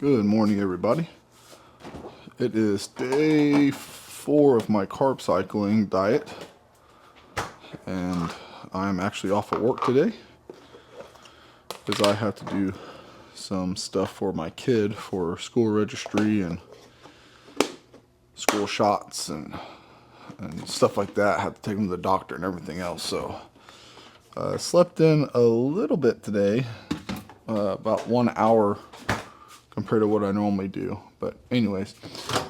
Good morning, everybody. It is day 4 of my carb cycling diet, and I'm actually off at work today because I have to do some stuff for my kid for school registry and school shots and stuff like that. I have to take him to the doctor and everything else. So I slept in a little bit today, about 1 hour compared to what I normally do. But anyways,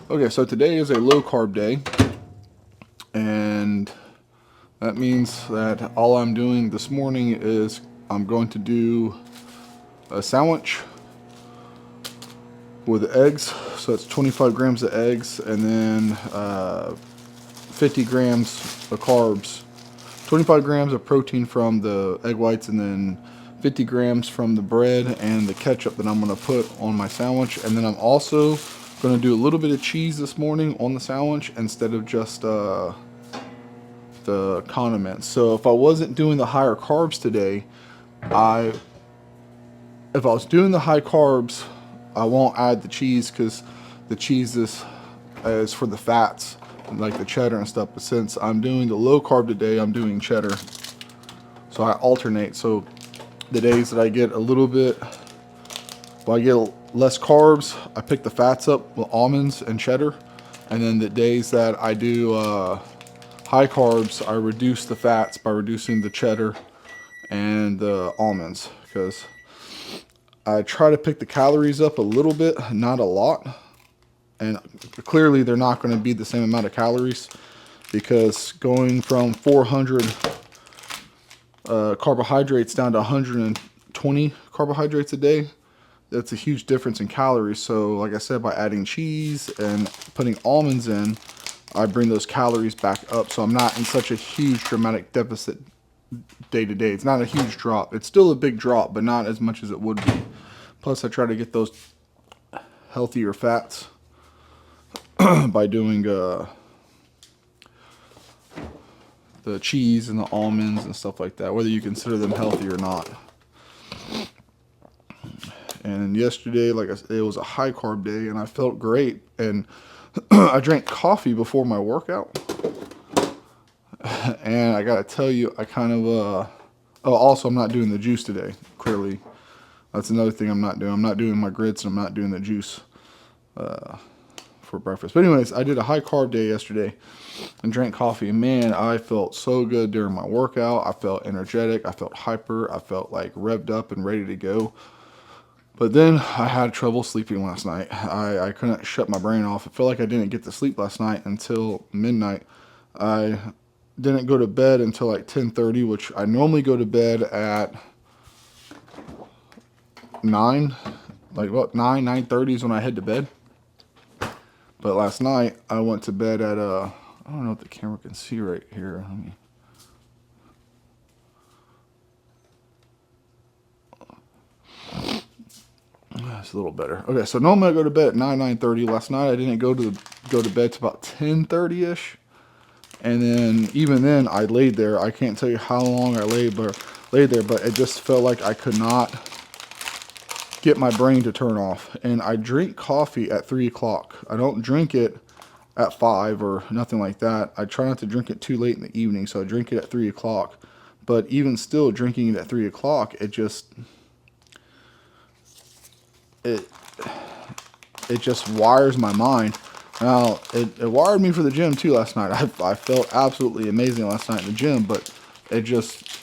okay, so today is a low carb day, and that means that all I'm doing this morning is I'm going to do a sandwich with eggs. So it's 25 grams of eggs, and then 50 grams of carbs, 25 grams of protein from the egg whites, and then 50 grams from the bread and the ketchup that I'm going to put on my sandwich. And then I'm also going to do a little bit of cheese this morning on the sandwich instead of just the condiments. So if I wasn't doing the higher carbs today, if I was doing the high carbs, I won't add the cheese because the cheese is for the fats, like the cheddar and stuff. But since I'm doing the low carb today, I'm doing cheddar. So I alternate. So the days that I get a little bit, I get less carbs, I pick the fats up with almonds and cheddar. And then the days that I do high carbs, I reduce the fats by reducing the cheddar and the almonds, because I try to pick the calories up a little bit, not a lot. And clearly they're not going to be the same amount of calories, because going from 400 carbohydrates down to 120 carbohydrates a day, that's a huge difference in calories. So like I said, by adding cheese and putting almonds in, I bring those calories back up, so I'm not in such a huge dramatic deficit day to day. It's not a huge drop. It's still a big drop, but not as much as it would be. Plus I try to get those healthier fats by doing the cheese and the almonds and stuff like that, whether you consider them healthy or not. And yesterday, like I said, it was a high carb day, and I felt great. And I drank coffee before my workout. And I gotta tell you, I kind of also I'm not doing the juice today. Clearly, that's another thing I'm not doing. I'm not doing my grits, and I'm not doing the juice for breakfast. But anyways, I did a high carb day yesterday and drank coffee. And man, I felt so good during my workout. I felt energetic. I felt hyper. I felt like revved up and ready to go. But then I had trouble sleeping last night. I couldn't shut my brain off. I felt like I didn't get to sleep last night until midnight. I didn't go to bed until like 10:30, which I normally go to bed at 9. Like what, 9:30 is when I head to bed. But last night I went to bed at I don't know if the camera can see right here. Let me. That's a little better. Okay, so normally I go to bed at 9:30. Last night I didn't go to bed till about 10:30 ish, and then even then I laid there. I can't tell you how long I laid there, but it just felt like I could not get my brain to turn off. And I drink coffee at 3 o'clock. I don't drink it at 5 or nothing like that. I try not to drink it too late in the evening, so I drink it at 3 o'clock. But even still, drinking it at 3 o'clock, it just wires my mind. Now, it wired me for the gym too last night. I felt absolutely amazing last night in the gym, but it just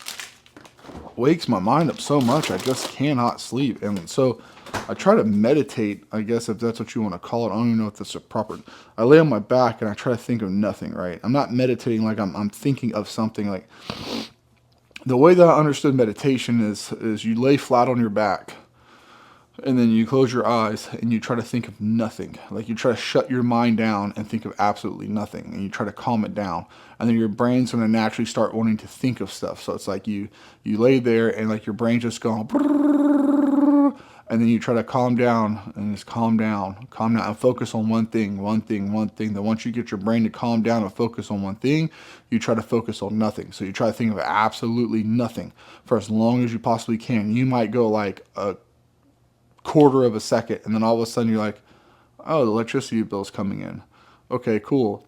wakes my mind up so much I just cannot sleep. And so I try to meditate, I guess, if that's what you want to call it. I don't even know if that's a proper. I lay on my back and I try to think of nothing, right? I'm not meditating like I'm thinking of something. Like, the way that I understood meditation is you lay flat on your back, and then you close your eyes and you try to think of nothing. Like, you try to shut your mind down and think of absolutely nothing, and you try to calm it down. And then your brain's going to naturally start wanting to think of stuff. So it's like you lay there and like your brain's just going, and then you try to calm down and just calm down and focus on one thing. Then once you get your brain to calm down and focus on one thing, you try to focus on nothing. So you try to think of absolutely nothing for as long as you possibly can. You might go like a quarter of a second, and then all of a sudden you're like, oh, the electricity bill's coming in. Okay, cool.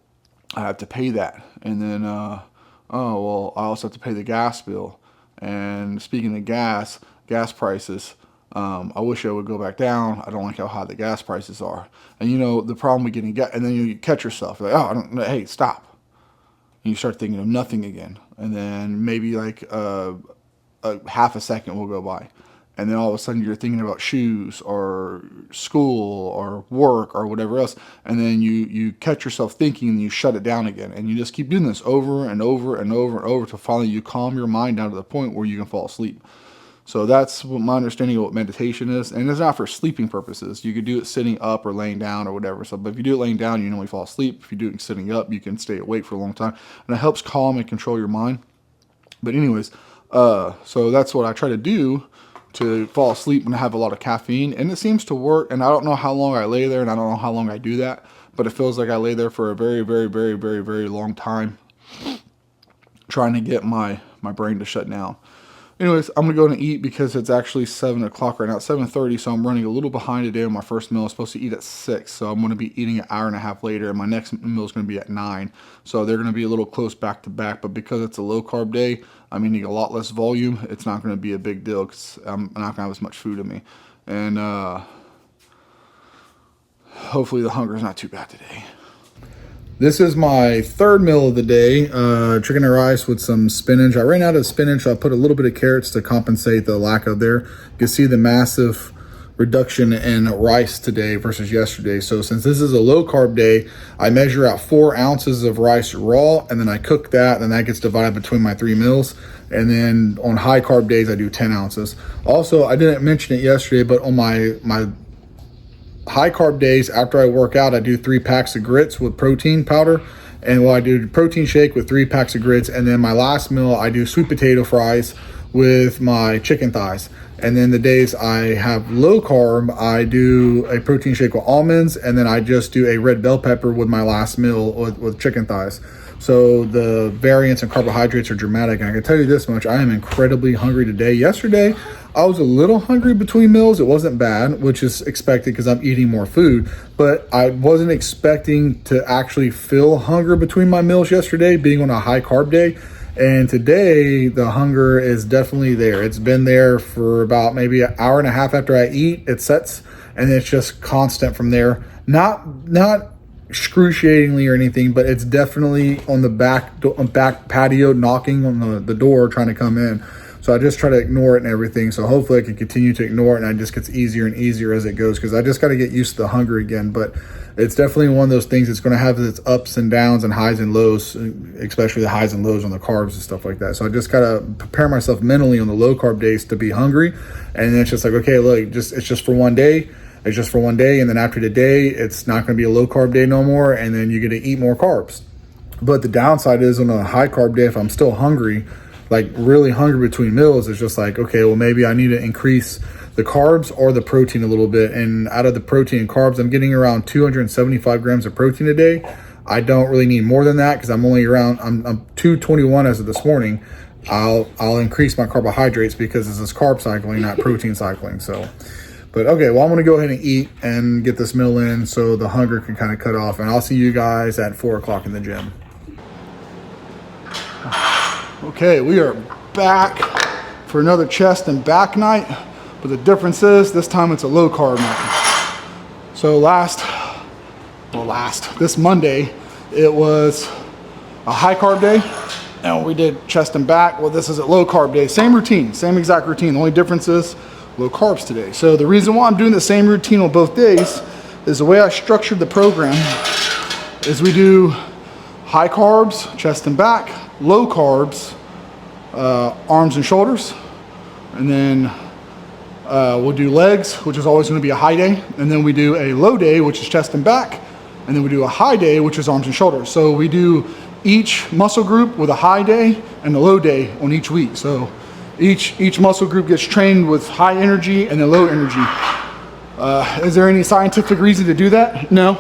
I have to pay that. And then, oh, well, I also have to pay the gas bill. And speaking of gas prices, I wish it would go back down. I don't like how high the gas prices are. And you know, the problem with getting gas, and then you catch yourself. You're like, oh, hey, stop. And you start thinking of nothing again. And then maybe like a half a second will go by. And then all of a sudden you're thinking about shoes or school or work or whatever else. And then you catch yourself thinking and you shut it down again. And you just keep doing this over and over and over and over till finally you calm your mind down to the point where you can fall asleep. So that's what my understanding of what meditation is. And it's not for sleeping purposes. You could do it sitting up or laying down or whatever. So, but if you do it laying down, you normally fall asleep. If you do it sitting up, you can stay awake for a long time. And it helps calm and control your mind. But anyways, so that's what I try to do to fall asleep when I have a lot of caffeine, and it seems to work. And I don't know how long I lay there, and I don't know how long I do that, but it feels like I lay there for a very, very, very, very, very long time trying to get my brain to shut down. Anyways, I'm gonna go and eat because it's actually 7 o'clock right now. It's 7:30, so I'm running a little behind today on my first meal. I'm supposed to eat at 6, so I'm gonna be eating an hour and a half later, and my next meal is gonna be at 9. So they're gonna be a little close back to back, but because it's a low carb day, I'm eating a lot less volume. It's not gonna be a big deal because I'm not gonna have as much food in me, and hopefully the hunger is not too bad today. This is my third meal of the day, chicken and rice with some spinach. I ran out of spinach, so I put a little bit of carrots to compensate the lack of there. You can see the massive reduction in rice today versus yesterday. So since this is a low carb day, I measure out 4 ounces of rice raw, and then I cook that, and that gets divided between my 3 meals. And then on high carb days, I do 10 ounces. Also, I didn't mention it yesterday, but on my high carb days, after I work out, I do 3 packs of grits with protein powder. And I do protein shake with 3 packs of grits. And then my last meal, I do sweet potato fries with my chicken thighs. And then the days I have low carb, I do a protein shake with almonds. And then I just do a red bell pepper with my last meal with chicken thighs. So the variance in carbohydrates are dramatic. And I can tell you this much, I am incredibly hungry today. Yesterday, I was a little hungry between meals. It wasn't bad, which is expected because I'm eating more food, but I wasn't expecting to actually feel hunger between my meals yesterday, being on a high carb day. And today the hunger is definitely there. It's been there for about maybe an hour and a half after I eat. It sets, and it's just constant from there. Not excruciatingly or anything, but it's definitely on the back patio, knocking on the door, trying to come in. So I just try to ignore it and everything. So hopefully I can continue to ignore it, and it just gets easier and easier as it goes, because I just got to get used to the hunger again. But it's definitely one of those things that's going to have its ups and downs and highs and lows, especially the highs and lows on the carbs and stuff like that. So I just got to prepare myself mentally on the low carb days to be hungry. And then it's just like, okay, look, it's just for one day. It's just for one day. And then after the day, it's not going to be a low carb day no more. And then you're going to eat more carbs. But the downside is on a high carb day, if I'm still hungry, like really hungry between meals, it's just like, okay, well, maybe I need to increase the carbs or the protein a little bit. And out of the protein and carbs, I'm getting around 275 grams of protein a day. I don't really need more than that because I'm only around, I'm 221 as of this morning. I'll increase my carbohydrates because this is carb cycling, not protein cycling. So, but okay, well, I'm going to go ahead and eat and get this meal in so the hunger can kind of cut off. And I'll see you guys at 4 o'clock in the gym. Okay, we are back for another chest and back night, but the difference is this time it's a low carb night. So this Monday, it was a high carb day, and we did chest and back. Well, this is a low carb day. Same routine, same exact routine. The only difference is low carbs today. So the reason why I'm doing the same routine on both days is the way I structured the program is we do high carbs, chest and back, low carbs, arms and shoulders, and then we'll do legs, which is always going to be a high day, and then we do a low day, which is chest and back, and then we do a high day, which is arms and shoulders. So we do each muscle group with a high day and a low day on each week. So each muscle group gets trained with high energy and then low energy. Is there any scientific reason to do that? No,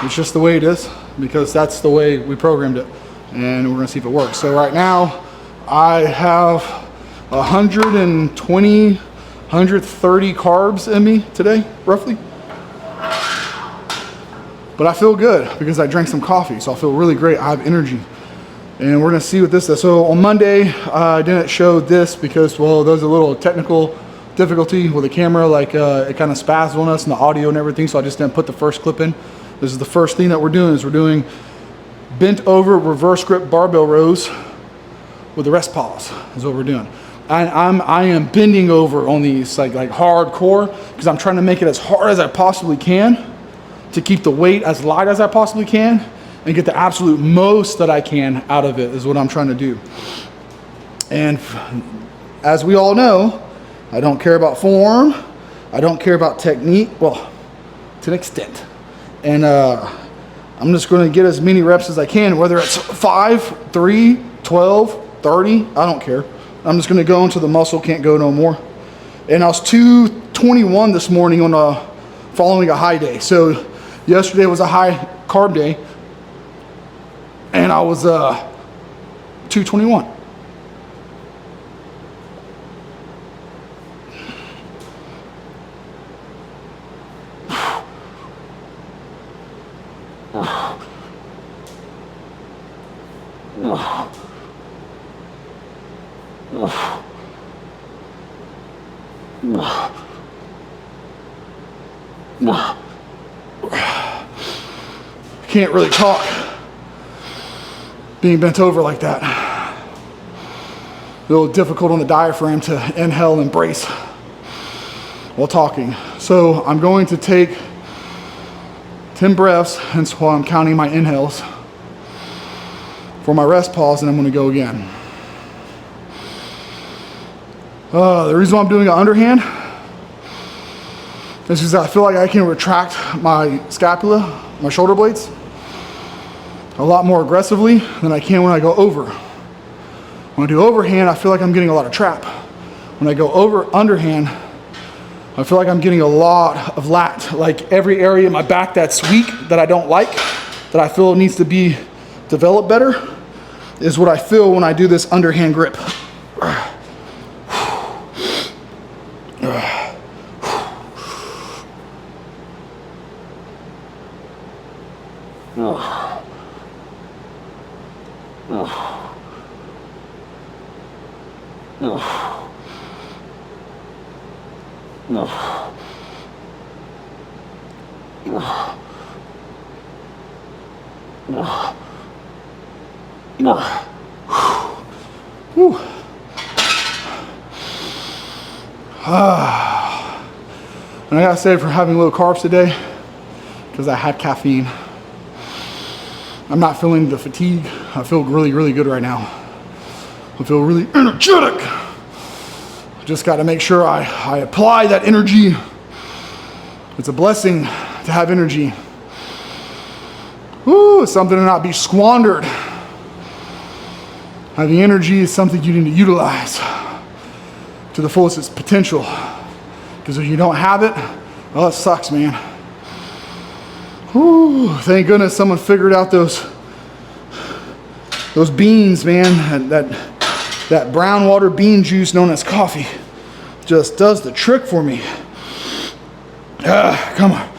it's just the way it is, because that's the way we programmed it, and we're gonna see if it works. So right now I have 120 130 carbs in me today, roughly. But I feel good because I drank some coffee, so I feel really great. I have energy. And we're gonna see what this is. So on Monday, I didn't show this because, well, there's a little technical difficulty with the camera, like it kind of spazzed on us and the audio and everything, so I just didn't put the first clip in. This is the first thing that we're doing, is we're doing bent over reverse grip barbell rows with the rest pause is what we're doing. I am bending over on these like hardcore, because I'm trying to make it as hard as I possibly can to keep the weight as light as I possibly can and get the absolute most that I can out of it is what I'm trying to do. And as we all know, I don't care about form. I don't care about technique. Well, to an extent. And I'm just going to get as many reps as I can, whether it's 5, 3, 12, 30, I don't care. I'm just going to go until the muscle can't go no more. And I was 221 this morning on following a high day. So yesterday was a high carb day, and I was 221. Can't really talk being bent over like that. A little difficult on the diaphragm to inhale and brace while talking. So I'm going to take 10 breaths, hence why I'm counting my inhales, for my rest pause, and I'm going to go again. The reason why I'm doing an underhand is because I feel like I can retract my scapula, my shoulder blades, a lot more aggressively than I can when I go over. When I do overhand, I feel like I'm getting a lot of trap. When I go underhand, I feel like I'm getting a lot of lat. Like every area in my back that's weak, that I don't like, that I feel needs to be developed better, is what I feel when I do this underhand grip. And I gotta say, for having low carbs today, because I had caffeine, I'm not feeling the fatigue. I feel really, really good right now. I feel really energetic. I just got to make sure I apply that energy. It's a blessing to have energy. It's something to not be squandered. Having energy is something you need to utilize to the fullest its potential. Because if you don't have it, well, it sucks, man. Thank goodness someone figured out those beans, man. That brown water bean juice known as coffee just does the trick for me. Come on.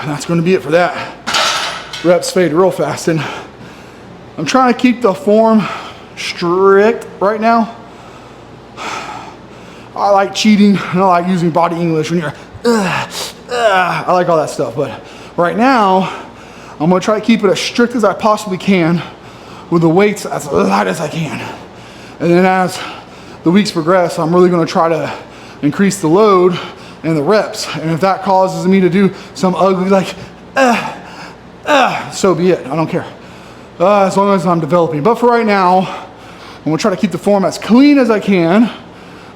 That's going to be it for that. Reps fade real fast, and I'm trying to keep the form strict right now. I like cheating, and I like using body English when you're I like all that stuff, but right now I'm going to try to keep it as strict as I possibly can with the weights as light as I can. And then as the weeks progress, I'm really going to try to increase the load and the reps. And if that causes me to do some ugly so be it. I don't care. As long as I'm developing. But for right now, I'm going to try to keep the form as clean as I can,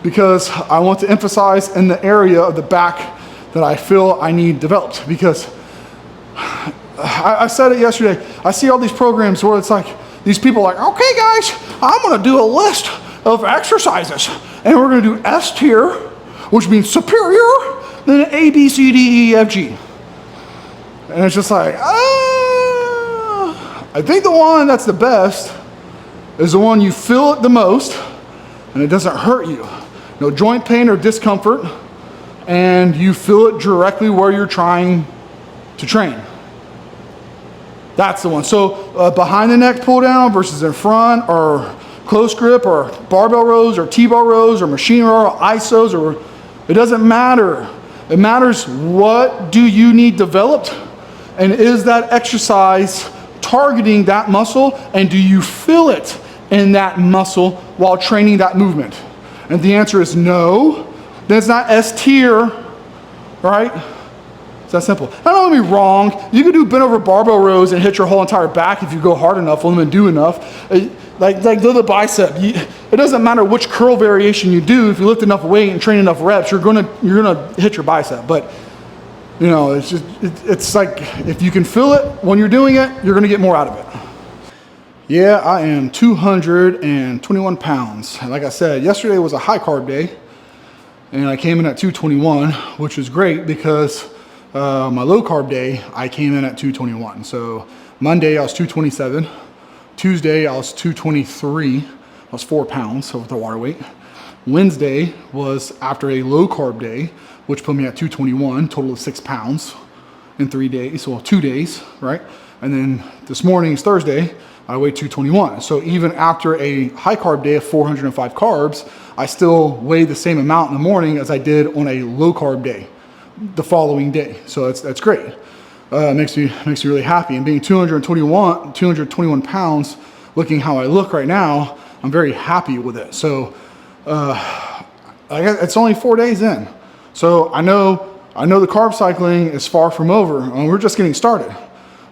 because I want to emphasize in the area of the back that I feel I need developed. Because I said it yesterday, I see all these programs where it's like, these people are like, okay guys, I'm gonna do a list of exercises and we're gonna do S tier, which means superior, then A, B, C, D, E, F, G. And it's just like, I think the one that's the best is the one you feel it the most and it doesn't hurt you. No joint pain or discomfort, and you feel it directly where you're trying to train. That's the one. So behind the neck pull down versus in front, or close grip, or barbell rows, or T-bar rows, or machine row, or isos, or it doesn't matter. It matters, what do you need developed, and is that exercise targeting that muscle, and do you feel it in that muscle while training that movement? And if the answer is no, then it's not S tier, right? It's that simple. Now, don't get me wrong, you can do bent over barbell rows and hit your whole entire back if you go hard enough on them and do enough. Like the bicep, it doesn't matter which curl variation you do. If you lift enough weight and train enough reps, you're gonna hit your bicep. But you know, it's like, if you can feel it when you're doing it, you're gonna get more out of it. Yeah, I am 221 pounds. And like I said, yesterday was a high carb day, and I came in at 221, which is great because my low carb day, I came in at 221. So Monday I was 227. Tuesday I was 223. I was 4 pounds over the water weight. Wednesday was after a low carb day, which put me at 221, total of 6 pounds in 3 days, well, 2 days, right? And then this morning is Thursday, I weighed 221. So even after a high carb day of 405 carbs, I still weigh the same amount in the morning as I did on a low carb day the following day. So that's great. Makes me really happy. And being 221 pounds, looking how I look right now, I'm very happy with it. So it's only 4 days in. So I know the carb cycling is far from over, and we're just getting started.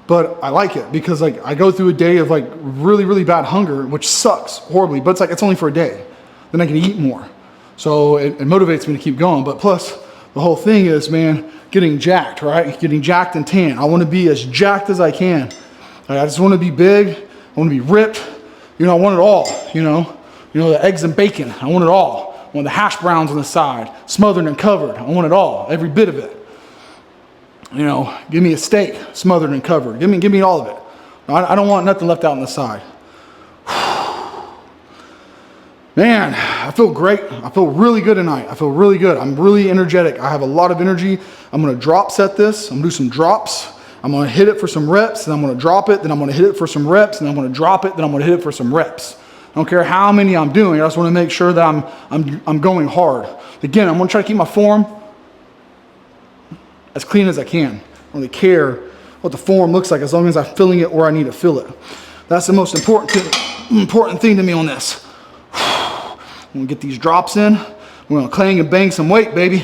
But I like it because like I go through a day of like really, really bad hunger, which sucks horribly, but it's only for a day. Then I can eat more. So it motivates me to keep going. But plus the whole thing is, man, getting jacked, right? Getting jacked and tan. I want to be as jacked as I can. I just want to be big. I want to be ripped. You know, I want it all, you know, the eggs and bacon. I want it all. I want the hash browns on the side, smothered and covered. I want it all, every bit of it. You know, give me a steak, smothered and covered. Give me all of it. I don't want nothing left out on the side. Man, I feel great. I feel really good tonight. I feel really good. I'm really energetic. I have a lot of energy. I'm going to drop set this. I'm going to do some drops. I'm going to hit it for some reps, and I'm going to drop it. Then I'm going to hit it for some reps, and I'm going to drop it. Then I'm going to hit it for some reps. I don't care how many I'm doing. I just want to make sure that I'm going hard. Again, I'm going to try to keep my form as clean as I can. I don't really care what the form looks like as long as I'm filling it where I need to fill it. That's the most important thing to me on this. I'm gonna get these drops in. We're gonna clang and bang some weight, baby.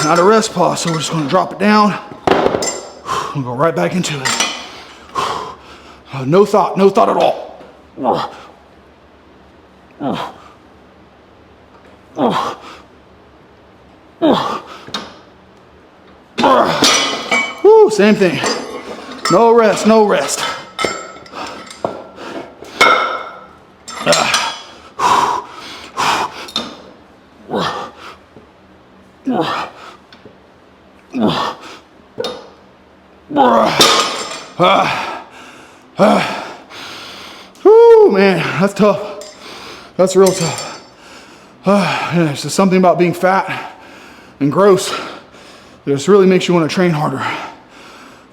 Not a rest pause, so we're just going to drop it down. We'll go right back into it. No thought at all. Woo, same thing. No rest, no rest. Whew, man, that's tough. That's real tough. It's just something about being fat and gross that just really makes you want to train harder.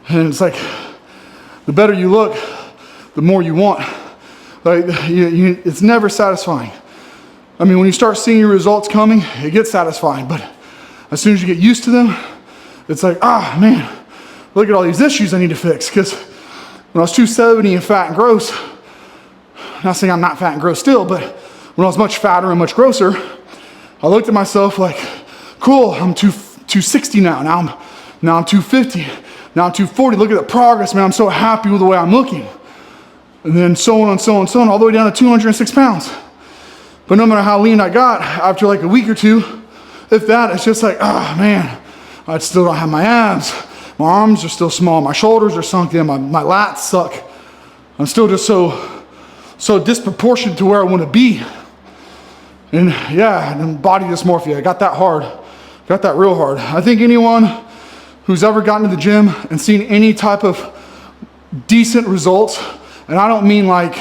And it's like, the better you look, the more you want. Like, it's never satisfying. I mean, when you start seeing your results coming, it gets satisfying. But as soon as you get used to them, it's like, man, look at all these issues I need to fix. Because when I was 270 and fat and gross, not saying I'm not fat and gross still, but when I was much fatter and much grosser, I looked at myself like, cool, I'm 260 now. Now I'm 250. Now I'm 240. Look at the progress, man. I'm so happy with the way I'm looking. And then so on and so on and so on, all the way down to 206 pounds. But no matter how lean I got, after like a week or two, if that, it's just like, oh man, I still don't have my abs. My arms are still small. My shoulders are sunk in. My lats suck. I'm still just so disproportionate to where I want to be. And yeah, and body dysmorphia, I got that hard. Got that real hard. I think anyone who's ever gotten to the gym and seen any type of decent results, and I don't mean like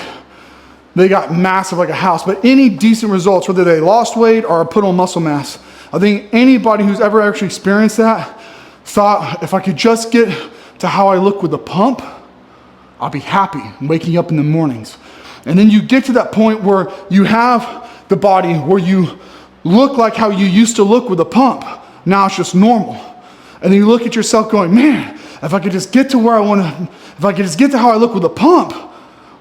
they got massive like a house, but any decent results, whether they lost weight or put on muscle mass, I think anybody who's ever actually experienced that thought, if I could just get to how I look with the pump, I'll be happy waking up in the mornings. And then you get to that point where you have the body where you look like how you used to look with a pump. Now it's just normal. And then you look at yourself going, man, if I could just get to where I want to, if I could just get to how I look with a pump,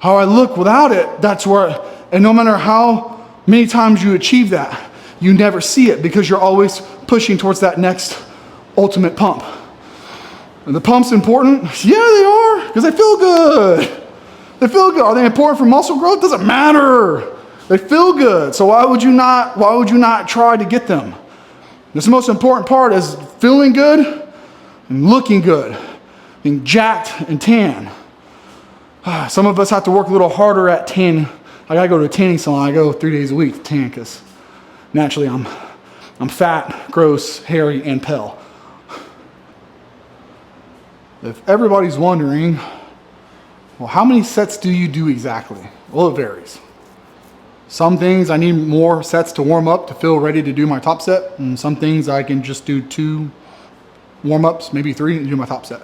how I look without it, that's where, and no matter how many times you achieve that, you never see it because you're always pushing towards that next ultimate pump. And the pump's important? Yeah, they are, because they feel good. They feel good. Are they important for muscle growth? Doesn't matter. They feel good. So why would you not try to get them? This most important part is feeling good and looking good, being jacked and tan. Some of us have to work a little harder at tan. I gotta go to a tanning salon. I go 3 days a week to tan because naturally I'm fat, gross, hairy, and pale. If everybody's wondering, well, how many sets do you do exactly? Well, it varies. Some things I need more sets to warm up to feel ready to do my top set, and some things I can just do 2 warm-ups, maybe 3, and do my top set.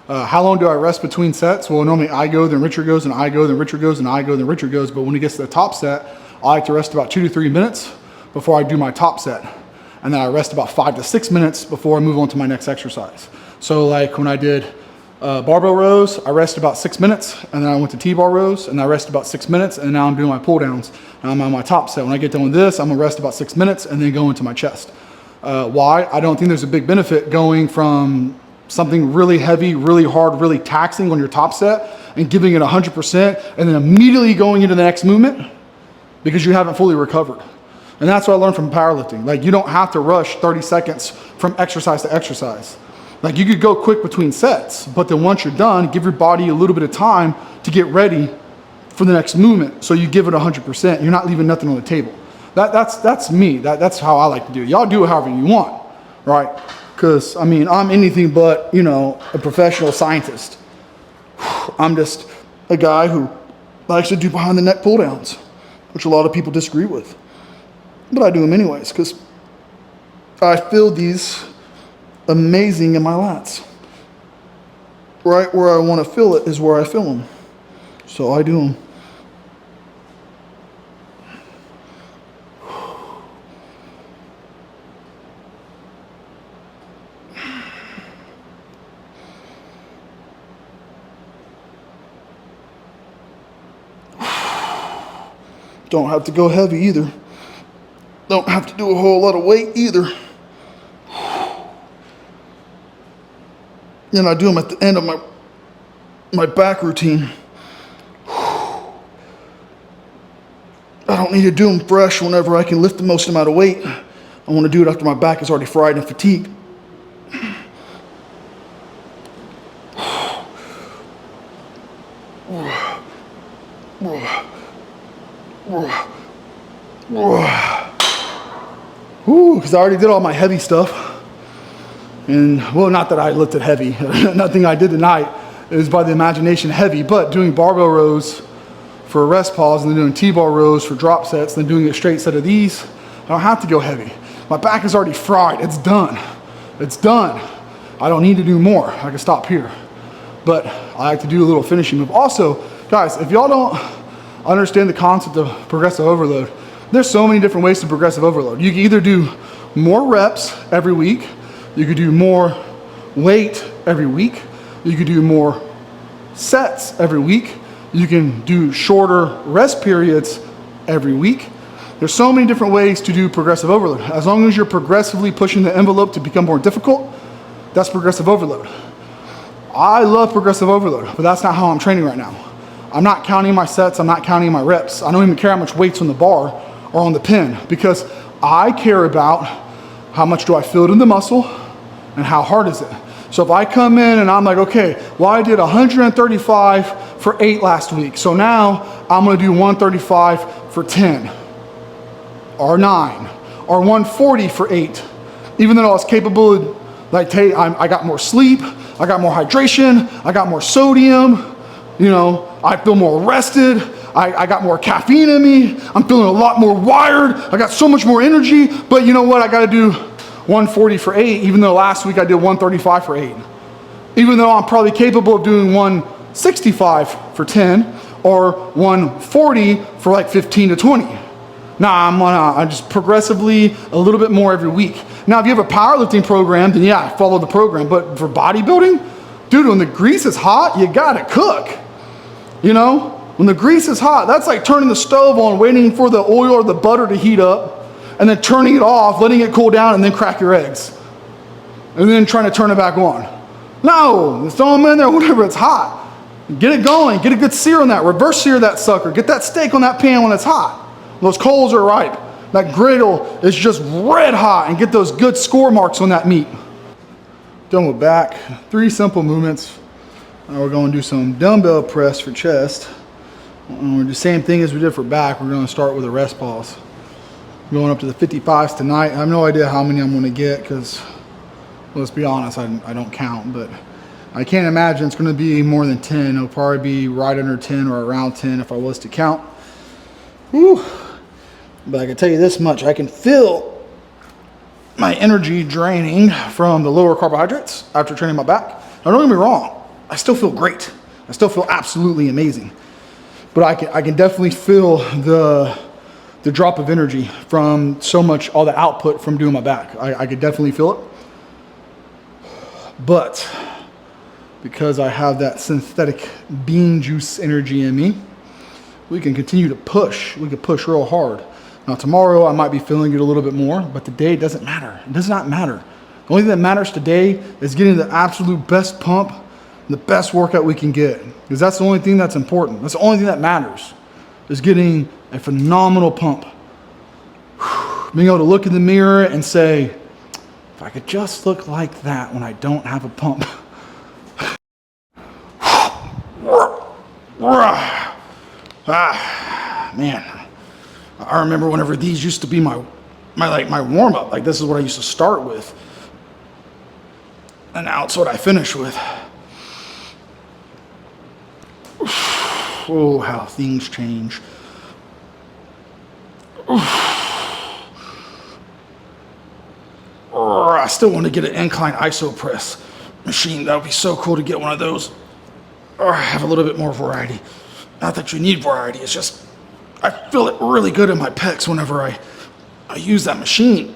How long do I rest between sets? Well, normally I go, then Richard goes, and I go, then Richard goes, and I go, then Richard goes. But when it gets to the top set, I like to rest about 2 to 3 minutes before I do my top set. And then I rest about 5 to 6 minutes before I move on to my next exercise. So like when I did barbell rows, I rest about 6 minutes, and then I went to T-bar rows, and I rest about 6 minutes, and now I'm doing my pull downs, and I'm on my top set. When I get done with this, I'm gonna rest about 6 minutes, and then go into my chest. Why? I don't think there's a big benefit going from something really heavy, really hard, really taxing on your top set, and giving it 100%, and then immediately going into the next movement, because you haven't fully recovered. And that's what I learned from powerlifting. Like, you don't have to rush 30 seconds from exercise to exercise. Like, you could go quick between sets, but then once you're done, give your body a little bit of time to get ready for the next movement. So you give it 100%. You're not leaving nothing on the table. That's me. That's how I like to do it. Y'all do it however you want, right? Because, I mean, I'm anything but, you know, a professional scientist. I'm just a guy who likes to do behind the neck pull downs, which a lot of people disagree with. But I do them anyways, because I feel these amazing in my lats. Right where I want to feel it is where I feel them. So I do them. Don't have to go heavy either. Don't have to do a whole lot of weight either. And I do them at the end of my back routine. I don't need to do them fresh whenever I can lift the most amount of weight. I want to do it after my back is already fried and fatigued. Because I already did all my heavy stuff. And, well, not that I lifted heavy. Nothing I did tonight is by the imagination heavy, but doing barbell rows for a rest pause, and then doing T-bar rows for drop sets, then doing a straight set of these, I don't have to go heavy. My back is already fried. It's done. It's done. I don't need to do more. I can stop here. But I like to do a little finishing move. Also, guys, if y'all don't understand the concept of progressive overload, there's so many different ways to progressive overload. You can either do more reps every week, you could do more weight every week, you could do more sets every week. You can do shorter rest periods every week. There's so many different ways to do progressive overload. As long as you're progressively pushing the envelope to become more difficult, that's progressive overload. I love progressive overload, but that's not how I'm training right now. I'm not counting my sets, I'm not counting my reps. I don't even care how much weight's on the bar or on the pin, because I care about how much do I feel it in the muscle and how hard is it. So if I come in and I'm like, okay, well, I did 135 for 8 last week, so now I'm gonna do 135 for 10 or 9 or 140 for 8. Even though I was capable of, like, hey, I got more sleep, I got more hydration, I got more sodium, you know, I feel more rested, I got more caffeine in me, I'm feeling a lot more wired, I got so much more energy, but you know what, I gotta do 140 for 8, even though last week I did 135 for 8. Even though I'm probably capable of doing 165 for 10 or 140 for like 15 to 20. Now I'm just progressively a little bit more every week. Now if you have a powerlifting program, then yeah, follow the program. But for bodybuilding, dude, when the grease is hot, you gotta cook. You know, when the grease is hot, that's like turning the stove on, waiting for the oil or the butter to heat up, and then turning it off, letting it cool down, and then crack your eggs. And then trying to turn it back on. No, just throw them in there whenever it's hot. Get it going, get a good sear on that, reverse sear that sucker, get that steak on that pan when it's hot. Those coals are ripe. That griddle is just red hot, and get those good score marks on that meat. Done with back, 3 simple movements. Now we're gonna do some dumbbell press for chest. We're gonna do the same thing as we did for back. We're gonna start with a rest pause. Going up to the 55s tonight. I have no idea how many I'm gonna get, because let's be honest, I don't count, but I can't imagine it's gonna be more than 10. It'll probably be right under 10 or around 10 if I was to count. Whew. But I can tell you this much, I can feel my energy draining from the lower carbohydrates after training my back. Now don't get me wrong, I still feel great. I still feel absolutely amazing. But I can definitely feel the drop of energy from so much, all the output from doing my back. I could definitely feel it. But because I have that synthetic bean juice energy in me, we can continue to push. We can push real hard. Now tomorrow I might be feeling it a little bit more, but today it doesn't matter. It does not matter. The only thing that matters today is getting the absolute best pump, the best workout we can get. Because that's the only thing that's important. That's the only thing that matters, is getting a phenomenal pump. Being able to look in the mirror and say, if I could just look like that when I don't have a pump. Man, I remember whenever these used to be my warm up. Like, this is what I used to start with, and now it's what I finish with. Oh, how things change. I still want to get an incline iso press machine. That would be so cool to get one of those. Or have a little bit more variety. Not that you need variety, it's just I feel it really good in my pecs whenever I use that machine.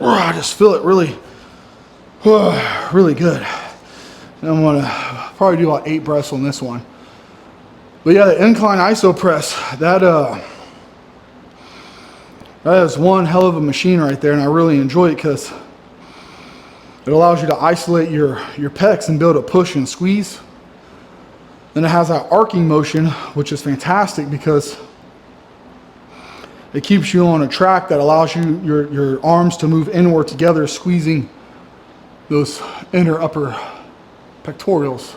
I just feel it really, really good. And I'm gonna probably do about 8 breaths on this one. But yeah, the incline iso press, that is one hell of a machine right there, and I really enjoy it because it allows you to isolate your pecs and be able to push and squeeze. Then it has that arcing motion, which is fantastic because it keeps you on a track that allows you your arms to move inward together, squeezing those inner upper pectorals.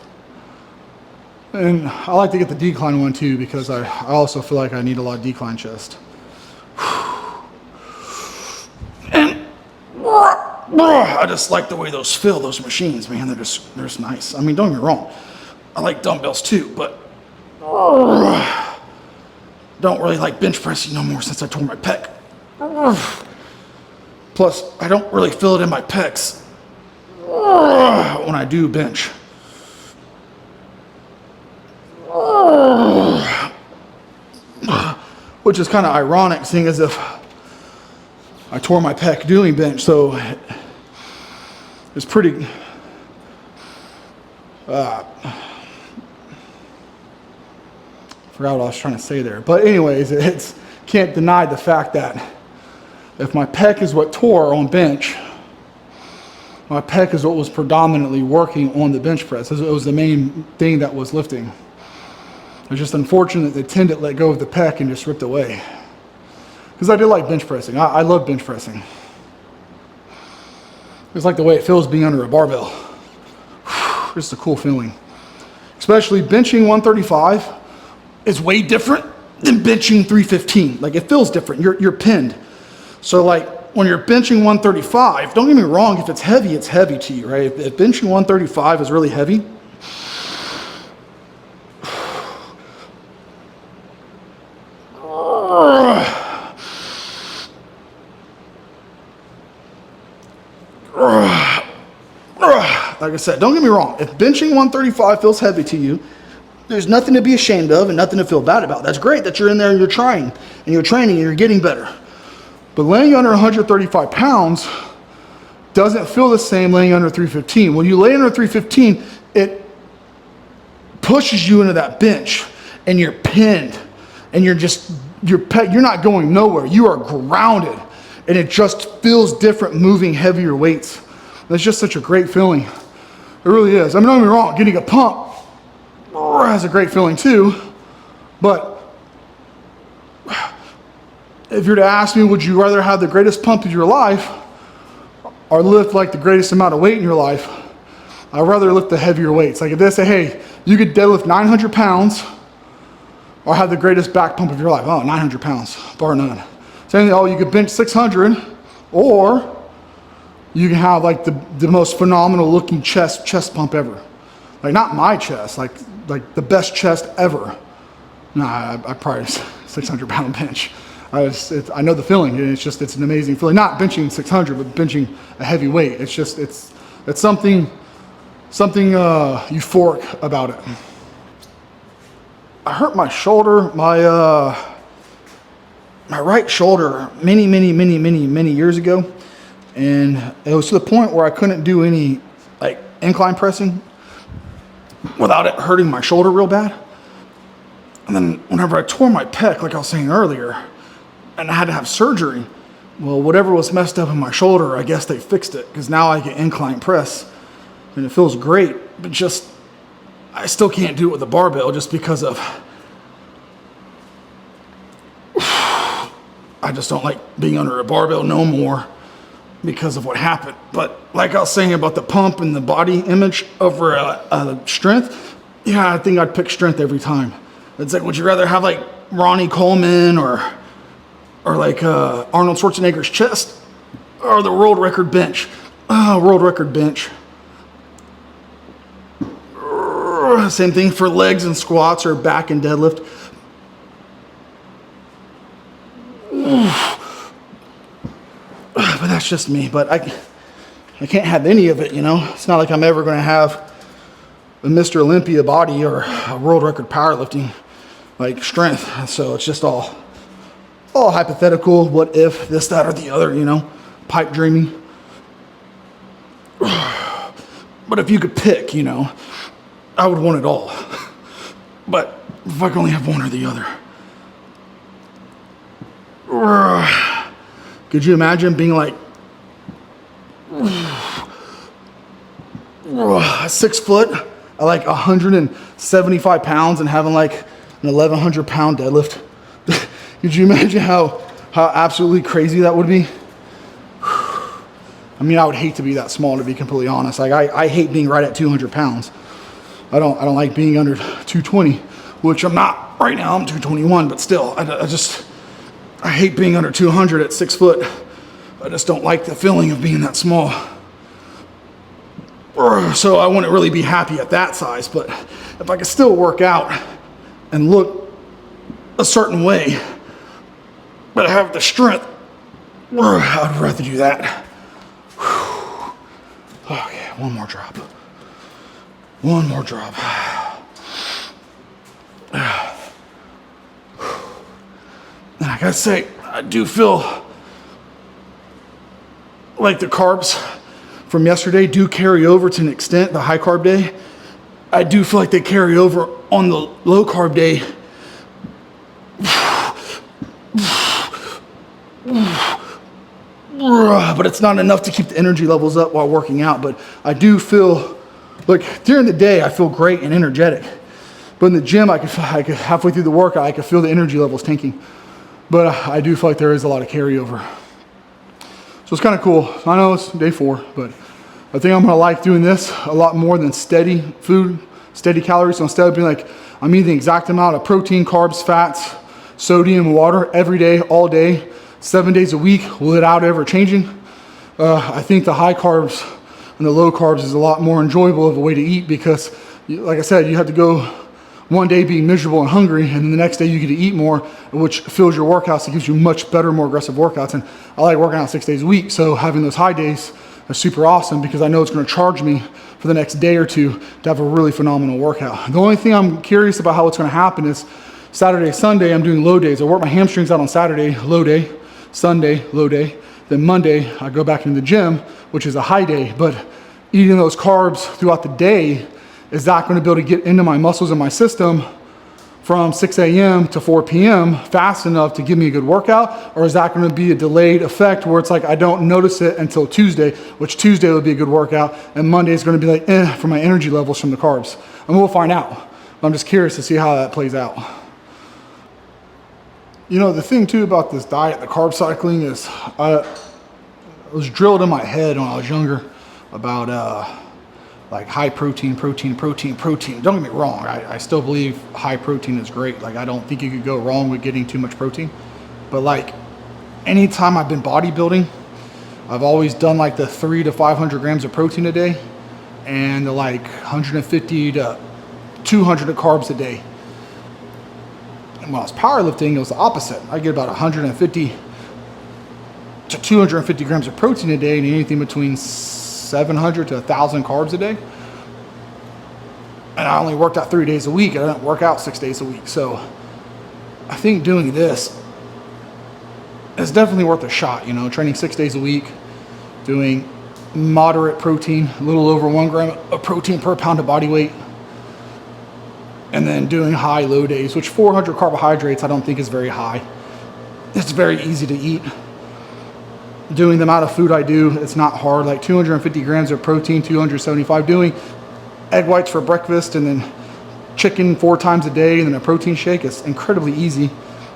And I like to get the decline one too because I also feel like I need a lot of decline chest. And I just like the way those feel, those machines, man. They're just nice. I mean, don't get me wrong, I like dumbbells too, but don't really like bench pressing no more since I tore my pec. Plus, I don't really feel it in my pecs when I do bench. Which is kind of ironic, seeing as if I tore my pec doing bench, so it's pretty Forgot what I was trying to say there. But anyways, it's can't deny the fact that if my pec is what tore on bench, my pec is what was predominantly working on the bench press. It was the main thing that was lifting. It's just unfortunate they tend to let go of the pec and just ripped away. Because I did like bench pressing. I love bench pressing. It's like the way it feels being under a barbell. Just a cool feeling. Especially benching 135 is way different than benching 315. Like it feels different. You're pinned. So like when you're benching 135, don't get me wrong, if it's heavy to you, right? If benching 135 is really heavy, like I said, don't get me wrong, if benching 135 feels heavy to you, there's nothing to be ashamed of and nothing to feel bad about. That's great that you're in there and you're trying and you're training and you're getting better. But laying under 135 pounds doesn't feel the same laying under 315. When you lay under 315, it pushes you into that bench and you're pinned and you're not going nowhere. You are grounded and it just feels different moving heavier weights. That's just such a great feeling. It really is. I mean, don't get me wrong, getting a pump has a great feeling too, but if you're to ask me, would you rather have the greatest pump of your life or lift like the greatest amount of weight in your life? I'd rather lift the heavier weights. Like if they say, hey, you could deadlift 900 pounds or have the greatest back pump of your life. Oh, 900 pounds, bar none. Saying, oh, you could bench 600 or you can have like the most phenomenal looking chest pump ever. Like not my chest, like the best chest ever. Nah, I probably 600 pound bench. I know the feeling. It's an amazing feeling. Not benching 600, but benching a heavy weight. It's something euphoric about it. I hurt my shoulder, my right shoulder many years ago. And it was to the point where I couldn't do any like incline pressing without it hurting my shoulder real bad. And then whenever I tore my pec, like I was saying earlier, and I had to have surgery, well, whatever was messed up in my shoulder, I guess they fixed it because now I can incline press and it feels great, but just, I still can't do it with a barbell just because of, I just don't like being under a barbell no more because of what happened. But like I was saying about the pump and the body image over strength, yeah, I think I'd pick strength every time. It's like, would you rather have like Ronnie Coleman or like Arnold Schwarzenegger's chest or the world record bench? World record bench. Same thing for legs and squats or back and deadlift. But that's just me. But I can't have any of it, you know? It's not like I'm ever going to have a Mr. Olympia body or a world record powerlifting like strength. So it's just all hypothetical. What if this, that, or the other, you know? Pipe dreaming. But if you could pick, you know, I would want it all. But if I could only have one or the other. Could you imagine being like 6 foot at like 175 pounds and having like an 1,100 pound deadlift? Could you imagine how absolutely crazy that would be? I mean, I would hate to be that small, to be completely honest. Like I hate being right at 200 pounds. I don't like being under 220, which I'm not right now. I'm 221, but still, I hate being under 200 at 6 foot. I just don't like the feeling of being that small. So I wouldn't really be happy at that size, but if I could still work out and look a certain way, but have the strength, I'd rather do that. Okay, one more drop. One more drop. And I gotta say, I do feel like the carbs from yesterday do carry over to an extent, the high carb day. I do feel like they carry over on the low carb day. But it's not enough to keep the energy levels up while working out. But I do feel, like during the day, I feel great and energetic. But in the gym, I could halfway through the workout, I could feel the energy levels tanking. But I do feel like there is a lot of carryover. So it's kind of cool. I know it's day 4, but I think I'm gonna like doing this a lot more than steady food, steady calories. So instead of being like, I'm eating the exact amount of protein, carbs, fats, sodium, water every day, all day, 7 days a week, without ever changing. I think the high carbs and the low carbs is a lot more enjoyable of a way to eat because, like I said, you have to go one day being miserable and hungry, and then the next day you get to eat more, which fills your workouts. It gives you much better, more aggressive workouts. And I like working out 6 days a week, so having those high days are super awesome because I know it's going to charge me for the next day or two to have a really phenomenal workout. The only thing I'm curious about how it's going to happen is Saturday, Sunday, I'm doing low days. I work my hamstrings out on Saturday, low day, Sunday, low day. Then Monday, I go back into the gym, which is a high day. But eating those carbs throughout the day, is that going to be able to get into my muscles and my system from 6 a.m. to 4 p.m. fast enough to give me a good workout? Or is that going to be a delayed effect where it's like I don't notice it until Tuesday, which Tuesday would be a good workout, and Monday is going to be like, for my energy levels from the carbs. And we'll find out. I'm just curious to see how that plays out. You know, the thing too about this diet, the carb cycling, is it was drilled in my head when I was younger about like high protein. Don't get me wrong, I still believe high protein is great. Like I don't think you could go wrong with getting too much protein. But like anytime I've been bodybuilding, I've always done like the 300 to 500 grams of protein a day and the like 150 to 200 of carbs a day. And when I was powerlifting, it was the opposite. I get about 150 to 250 grams of protein a day and anything between 700 to 1,000 carbs a day. And I only worked out 3 days a week. I didn't work out 6 days a week. So I think doing this is definitely worth a shot. You know, training 6 days a week, doing moderate protein, a little over 1 gram of protein per pound of body weight, and then doing high low days, which 400 carbohydrates I don't think is very high. It's very easy to eat. Doing the amount of food I do, it's not hard, like 250 grams of protein, 275, doing egg whites for breakfast and then chicken 4 times a day and then a protein shake. It's incredibly easy.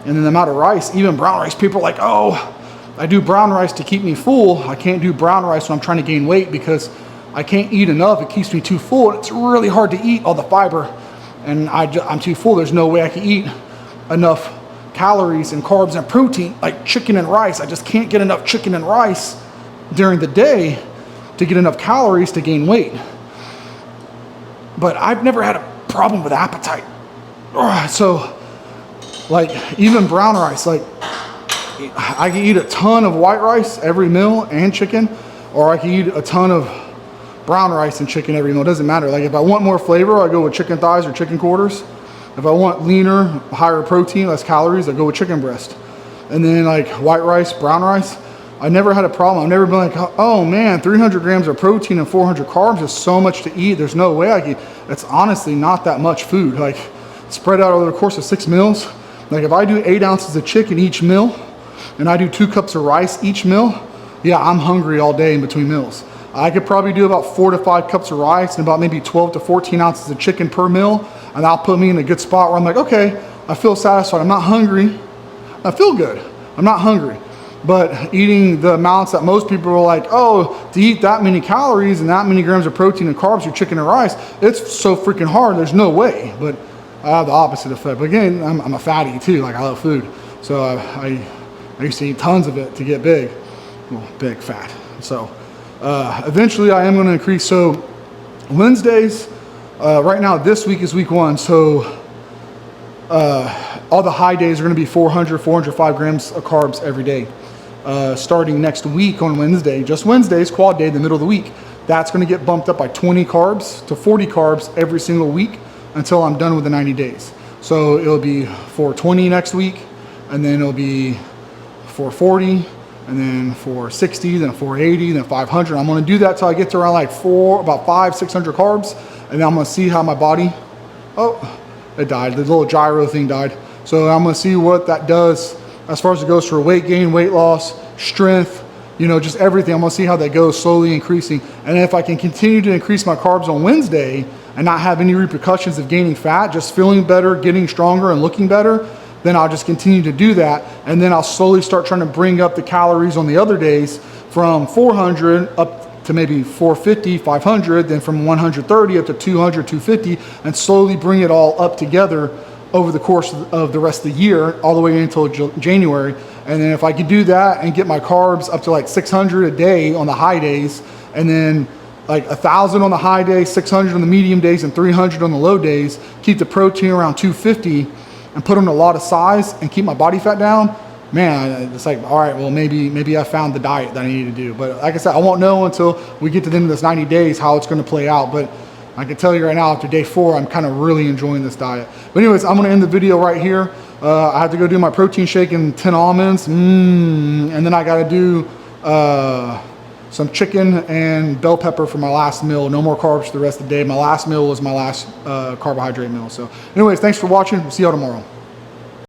And then the amount of rice, even brown rice, people are like, oh, I do brown rice to keep me full. I can't do brown rice when I'm trying to gain weight because I can't eat enough. It keeps me too full. It's really hard to eat all the fiber. And I'm too full. There's no way I can eat enough calories and carbs and protein like chicken and rice. I just can't get enough chicken and rice during the day to get enough calories to gain weight. But I've never had a problem with appetite. So like even brown rice, like I can eat a ton of white rice every meal and chicken, or I can eat a ton of brown rice and chicken every meal. It doesn't matter. Like if I want more flavor, I go with chicken thighs or chicken quarters. If I want leaner, higher protein, less calories, I go with chicken breast. And then like white rice, brown rice, I never had a problem. I've never been like, oh man, 300 grams of protein and 400 carbs is so much to eat. There's no way I can. It's honestly not that much food. Like spread out over the course of 6 meals. Like if I do 8 ounces of chicken each meal and I do 2 cups of rice each meal, yeah, I'm hungry all day in between meals. I could probably do about 4 to 5 cups of rice and about maybe 12 to 14 ounces of chicken per meal. And that'll put me in a good spot where I'm like, okay, I feel satisfied. I'm not hungry. I feel good. I'm not hungry. But eating the amounts that most people are like, oh, to eat that many calories and that many grams of protein and carbs through chicken and rice, it's so freaking hard. There's no way. But I have the opposite effect. But again, I'm a fatty too. Like I love food. So I used to eat tons of it to get big. Well, big, fat. So eventually I am going to increase. So Wednesdays, right now this week is week 1. So all the high days are going to be 400, 405 grams of carbs every day. Starting next week on Wednesday, just Wednesdays, quad day, the middle of the week, that's going to get bumped up by 20 carbs to 40 carbs every single week until I'm done with the 90 days. So it'll be 420 next week, and then it'll be 440, and then 460, then 480, then 500. I'm going to do that till I get to around like about 500, 600 carbs, and then I'm gonna see how my body, oh, it died. The little gyro thing died. So I'm gonna see what that does as far as it goes for weight gain, weight loss, strength, you know, just everything. I'm gonna see how that goes, slowly increasing. And if I can continue to increase my carbs on Wednesday and not have any repercussions of gaining fat, just feeling better, getting stronger and looking better, then I'll just continue to do that. And then I'll slowly start trying to bring up the calories on the other days from 400 up to maybe 450, 500, then from 130 up to 200, 250, and slowly bring it all up together over the course of the rest of the year, all the way until January. And then if I could do that and get my carbs up to like 600 a day on the high days, and then like 1,000 on the high days, 600 on the medium days, and 300 on the low days, keep the protein around 250 and put on a lot of size and keep my body fat down, man, it's like, all right, well, maybe I found the diet that I need to do. But like I said, I won't know until we get to the end of this 90 days how it's going to play out. But I can tell you right now, after day 4, I'm kind of really enjoying this diet. But anyways, I'm going to end the video right here. I have to go do my protein shake and 10 almonds. And then I got to do some chicken and bell pepper for my last meal. No more carbs for the rest of the day. My last meal was my last carbohydrate meal. So anyways, thanks for watching. We'll see y'all tomorrow.